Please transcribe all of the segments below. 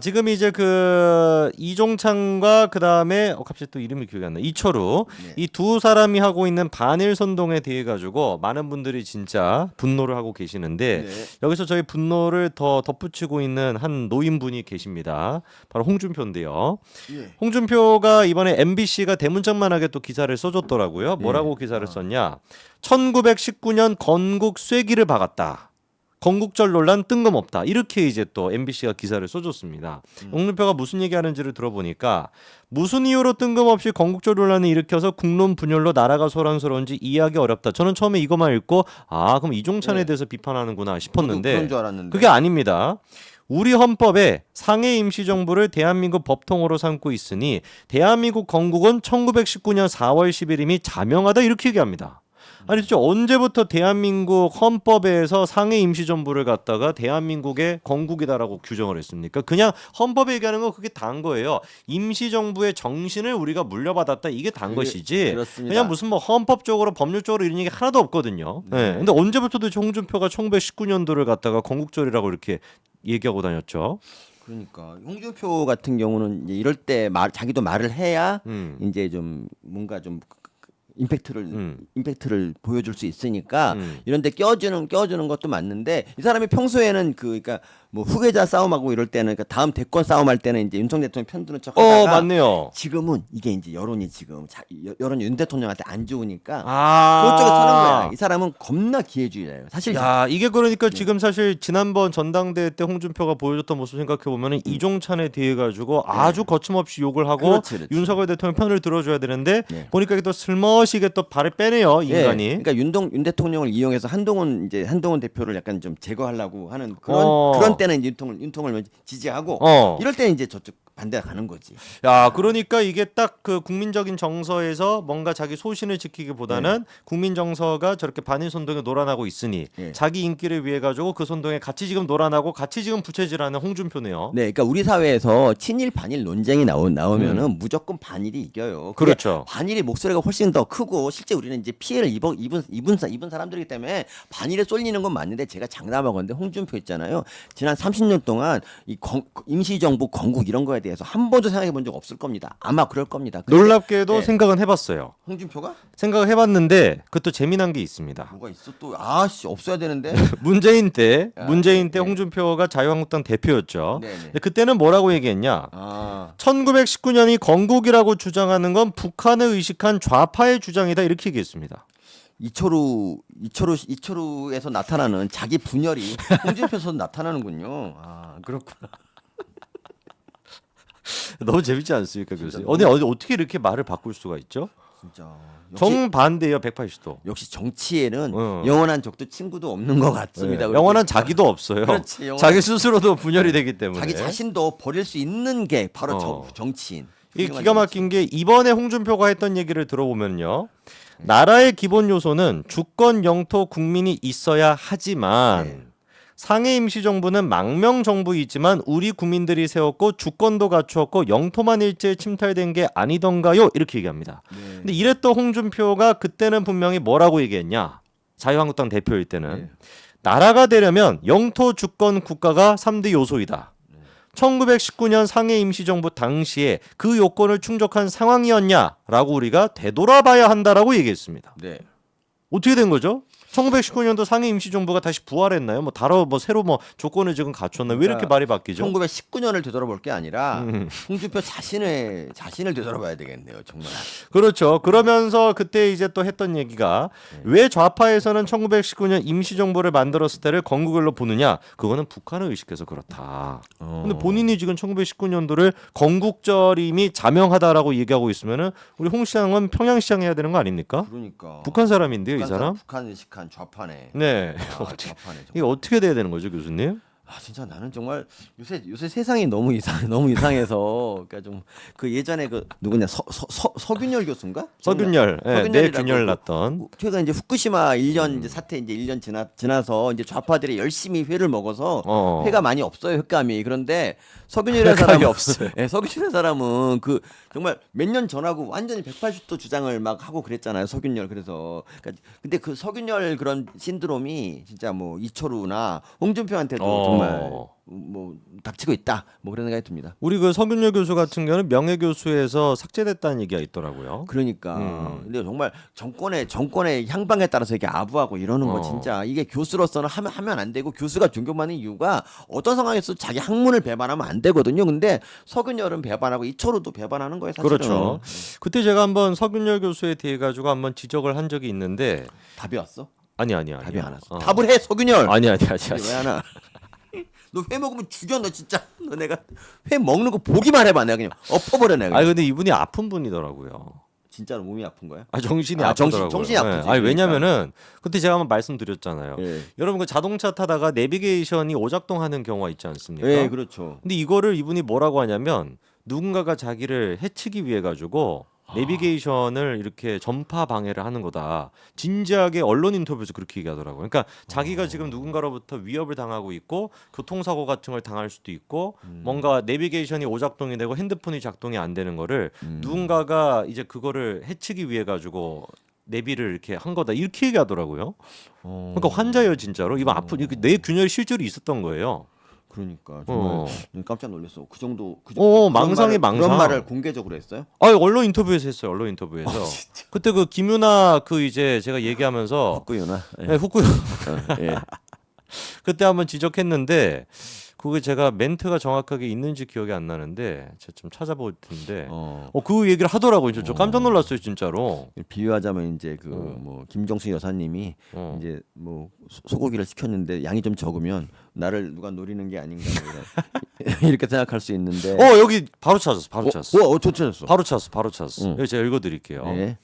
지금 이제 그 이종찬과 그 다음에 갑자기 또 이름이 기억이 안 나. 이철우 네. 이 두 사람이 하고 있는 반일 선동에 대해 가지고 많은 분들이 진짜 분노를 하고 계시는데 네. 여기서 저희 분노를 더 덧붙이고 있는 한 노인분이 계십니다. 바로 홍준표인데요. 예. 홍준표가 이번에 MBC가 대문짝만하게 또 기사를 써줬더라고요. 뭐라고 기사를 썼냐? 1919년 건국 쐐기를 박았다. 건국절 논란 뜬금없다. 이렇게 이제 또 MBC가 기사를 써줬습니다. 홍준표가 무슨 얘기하는지를 들어보니까 무슨 이유로 뜬금없이 건국절 논란을 일으켜서 국론 분열로 나라가 소란스러운지 이해하기 어렵다. 저는 처음에 이것만 읽고 그럼 이종찬에 네. 대해서 비판하는구나 그런 싶었는데 줄 알았는데. 그게 아닙니다. 우리 헌법에 상해 임시정부를 대한민국 법통으로 삼고 있으니 대한민국 건국은 1919년 4월 10일임이 자명하다 이렇게 얘기합니다. 아니 진짜 언제부터 대한민국 헌법에서 상해 임시정부를 갖다가 대한민국의 건국이다라고 규정을 했습니까? 그냥 헌법에 얘기하는 거 그게 다인 거예요. 임시정부의 정신을 우리가 물려받았다 이게 다인 것이지. 그렇습니다. 그냥 무슨 뭐 헌법적으로 법률적으로 이런 얘기 하나도 없거든요. 네. 근데 언제부터 홍준표가 1919년도를 갖다가 건국절이라고 이렇게 얘기하고 다녔죠. 그러니까 홍준표 같은 경우는 이제 이럴 때 자기도 말을 해야 음. 이제 좀 뭔가 좀 임팩트를 보여줄 수 있으니까 음. 이런데 껴주는 것도 맞는데 이 사람이 평소에는 그러니까 뭐 후계자 싸움하고 이럴 때는 그러니까 다음 대권 싸움할 때는 이제 윤석열 대통령 편드는 척하다가 맞네요. 지금은 이게 이제 여론이 지금 여론이 윤 대통령한테 안 좋으니까 아. 그쪽에 서는 거야. 이 사람은 겁나 기회주의자예요. 사실 야, 이게 그러니까 지금 사실 지난번 전당대회 때 홍준표가 보여줬던 모습 생각해 보면은 이종찬에 대해 가지고 아주 거침없이 욕을 하고 그렇지. 윤석열 대통령 편을 들어줘야 되는데 네. 보니까 이게 또 슬머시게 또 발을 빼네요, 이 예, 인간이. 그러니까 윤 대통령을 이용해서 한동훈 대표를 약간 좀 제거하려고 하는 어. 그런 때는 이제 윤통을 지지하고 이럴 때는 이제 저쪽 반대가 가는 거지. 야, 그러니까 이게 딱 그 국민적인 정서에서 뭔가 자기 소신을 지키기보다는 국민 정서가 저렇게 반일 선동에 놀아나고 있으니 네. 자기 인기를 위해 가지고 그 선동에 같이 지금 놀아나고 같이 지금 부채질하는 홍준표네요. 네, 그러니까 우리 사회에서 친일 반일 논쟁이 나오면은 무조건 반일이 이겨요. 그게 그렇죠. 반일의 목소리가 훨씬 더 크고 실제 우리는 이제 피해를 입은 사람들이기 때문에 반일에 쏠리는 건 맞는데 제가 장담하건데 홍준표 있잖아요. 지난 30년 동안 이 임시정부 건국 이런 거에 대해서 한 번도 생각해 본 적 없을 겁니다. 아마 그럴 겁니다. 근데 놀랍게도 네. 생각은 해봤어요. 홍준표가 생각을 해봤는데 그것도 재미난 게 있습니다. 뭐가 있어 또 없어야 되는데. 문재인 때 네. 홍준표가 자유한국당 대표였죠. 네네. 근데 그때는 뭐라고 얘기했냐? 1919년이 건국이라고 주장하는 건 북한을 의식한 좌파의 주장이다 이렇게 얘기했습니다. 이철우에서 나타나는 자기 분열이 홍준표에서 나타나는군요. 그렇구나. 너무 재밌지 않습니까, 교수님? 너무- 어떻게 이렇게 말을 바꿀 수가 있죠? 진짜. 정반대예요, 180도. 역시 정치에는 어. 영원한 적도 친구도 없는 것 같습니다. 우리 영원한 자기도 없어요. 그렇지, 영원한- 자기 스스로도 분열이 되기 때문에. 자기 자신도 버릴 수 있는 게 바로 어. 정치인. 이 훌륭한 기가 막힌 게 이번에 홍준표가 했던 얘기를 들어보면요. 나라의 기본 요소는 주권, 영토, 국민이 있어야 하지만 네. 상해 임시정부는 망명정부이지만 우리 국민들이 세웠고 주권도 갖추었고 영토만 일제히 침탈된 게 아니던가요? 이렇게 얘기합니다. 네. 근데 이랬던 홍준표가 그때는 분명히 뭐라고 얘기했냐? 자유한국당 대표일 때는 네. 나라가 되려면 영토, 주권, 국가가 3대 요소이다. 1919년 상해 임시정부 당시에 그 요건을 충족한 상황이었냐라고 우리가 되돌아봐야 한다라고 얘기했습니다. 네. 어떻게 된 거죠? 1919년도 상해 임시정부가 다시 부활했나요? 새로 조건을 지금 갖췄나? 왜 이렇게 그러니까 말이 바뀌죠? 1919년을 되돌아볼 게 아니라 홍준표 자신을 되돌아봐야 되겠네요. 정말. 그렇죠. 그러면서 그때 이제 또 했던 얘기가 왜 좌파에서는 1919년 임시정부를 만들었을 때를 건국일로 보느냐? 그거는 북한을 의식해서 그렇다. 근데 본인이 지금 1919년도를 건국절임이 자명하다라고 얘기하고 있으면은 우리 홍 시장은 평양시장 해야 되는 거 아닙니까? 그러니까. 북한 사람인데요, 이 사람? 북한 의식한 좌파네. 네. 좌파네. 정말. 이게 어떻게 돼야 되는 거죠, 교수님? 진짜 나는 정말 요새 세상이 너무 이상해서 그러니까 좀 그 예전에 그 누구냐 서균열 교수인가? 서균열, 서균열이라고 뇌균열 났던. 최근 이제 후쿠시마 1년 이제 사태 이제 1년 지나서 이제 좌파들이 열심히 회를 먹어서 회가 많이 없어요, 흑감이. 그런데 서균열의 사람이 없어요. 네, 서균열의 사람은 그 정말 몇 년 전하고 완전히 180도 주장을 막 하고 그랬잖아요, 서균열. 그래서 그러니까 근데 그 서균열 그런 신드롬이 진짜 뭐 이철우나 홍준표한테도 정말 정말 뭐 닥치고 있다. 뭐 그런 생각이 듭니다. 우리 그 서균열 교수 같은 경우는 명예교수에서 삭제됐다는 얘기가 있더라고요. 그러니까 근데 정말 정권의 향방에 따라서 이렇게 아부하고 이러는 거 진짜 이게 교수로서는 하면 안 되고 교수가 존경받는 이유가 어떤 상황에서 자기 학문을 배반하면 안 되거든요. 근데 서균열은 배반하고 이철우도 배반하는 거예요, 사실은. 그렇죠. 그때 제가 한번 서균열 교수에 대해 가지고 한번 지적을 한 적이 있는데 답이 왔어? 아니. 답이 안 왔어. 답을 해, 서균열. 아니. 왜 하나? 너 회 먹으면 죽여 너 진짜. 너 내가 회 먹는 거 보기만 해봐 내가 그냥 엎어버려 내가. 아니 근데 이분이 아픈 분이더라고요. 진짜로 몸이 아픈 거야? 정신이 아, 아프더라고요. 정신이 아프지. 아니 그러니까. 왜냐면은 그때 제가 한번 말씀드렸잖아요. 예. 여러분 그 자동차 타다가 내비게이션이 오작동하는 경우가 있지 않습니까? 예, 그렇죠. 근데 이거를 이분이 뭐라고 하냐면 누군가가 자기를 해치기 위해 가지고 내비게이션을 이렇게 전파 방해를 하는 거다. 진지하게 언론 인터뷰에서 그렇게 얘기하더라고요. 그러니까 자기가 지금 누군가로부터 위협을 당하고 있고 교통사고 같은 걸 당할 수도 있고 뭔가 내비게이션이 오작동이 되고 핸드폰이 작동이 안 되는 거를 누군가가 이제 그거를 해치기 위해 가지고 내비를 이렇게 한 거다. 이렇게 얘기하더라고요. 그러니까 환자예요, 진짜로. 이거 뇌 균열이 실제로 있었던 거예요. 그러니까 정말 깜짝 놀랐어. 그 정도 망상이 망상. 그런 말을 공개적으로 했어요? 언론 인터뷰에서 했어요. 언론 인터뷰에서. 그때 그 김윤아 그 이제 제가 얘기하면서 후쿠유나. 네, 후쿠유 예. 그때 한번 지적했는데 그게 제가 멘트가 정확하게 있는지 기억이 안 나는데 제가 좀 찾아볼 텐데 그 얘기를 하더라고요. 저 깜짝 놀랐어요, 진짜로. 비유하자면 이제 그 뭐 김정수 여사님이 이제 뭐 소고기를 시켰는데 양이 좀 적으면 나를 누가 노리는 게 아닌가 뭐 이렇게 생각할 수 있는데. 여기 바로 찾았어. 바로 찾았어. 찾았어. 바로 찾았어. 여기 제가 읽어드릴게요. 예.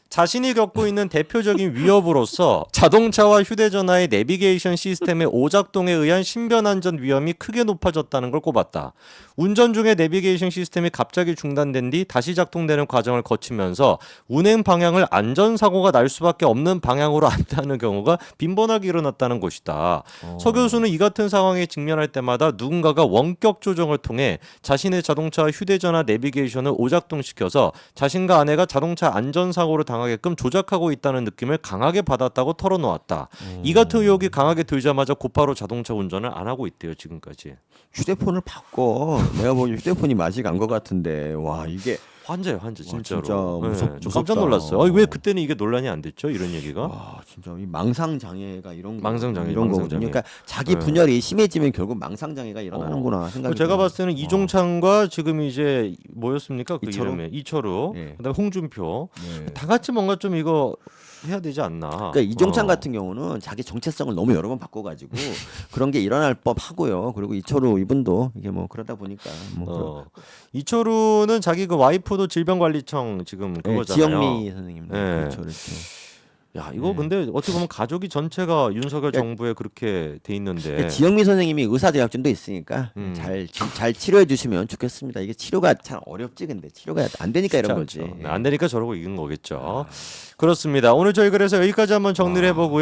자신이 겪고 있는 대표적인 위협으로서 자동차와 휴대전화의 내비게이션 시스템의 오작동에 의한 신변안전 위험이 크게 높아졌다는 걸 꼽았다. 운전 중에 내비게이션 시스템이 갑자기 중단된 뒤 다시 작동되는 과정을 거치면서 운행 방향을 안전사고가 날 수밖에 없는 방향으로 안내하는 경우가 빈번하게 일어났다는 것이다. 서 교수는 이 같은 상황에 직면할 때마다 누군가가 원격 조정을 통해 자신의 자동차와 휴대전화 내비게이션을 오작동시켜서 자신과 아내가 자동차 안전사고를 당하게끔 조작하고 있다는 느낌을 강하게 받았다고 털어놓았다. 이 같은 의혹이 강하게 들자마자 곧바로 자동차 운전을 안 하고 있대요, 지금까지. 휴대폰을 바꿔. 내가 보기 휴대폰이 맛이 간 것 같은데 와 이게 환자예요, 환자 진짜로. 진짜 저 깜짝 놀랐어요. 왜 그때는 이게 논란이 안 됐죠? 이런 얘기가. 와 진짜 이 망상 장애가 이런 망상장애. 거거든요. 그러니까 자기 분열이 심해지면 결국 망상 장애가 일어나는구나 생각이. 제가 봤을 때는 이종찬과 지금 이제 뭐였습니까? 그 이철우? 이름이 이철우, 예. 그다음에 홍준표 예. 다 같이 뭔가 좀 이거 해야 되지 않나. 그러니까 이종찬 같은 경우는 자기 정체성을 너무 여러 번 바꿔가지고 그런 게 일어날 법하고요. 그리고 이철우 이분도 이게 뭐 그러다 보니까 뭐 이철우는 자기 그 와이프도 질병관리청 지금 그거잖아요. 지영미 선생님. 네. 그렇죠. 야 이거 근데 어떻게 보면 가족이 전체가 윤석열 그러니까 정부에 그렇게 돼 있는데. 지영미 선생님이 의사 자격증도 있으니까 잘 치료해 주시면 좋겠습니다. 이게 치료가 참 어렵지 근데 치료가 안 되니까 이런 거지. 안 되니까 저러고 이긴 거겠죠. 그렇습니다. 오늘 저희 그래서 여기까지 한번 정리를 해보고요.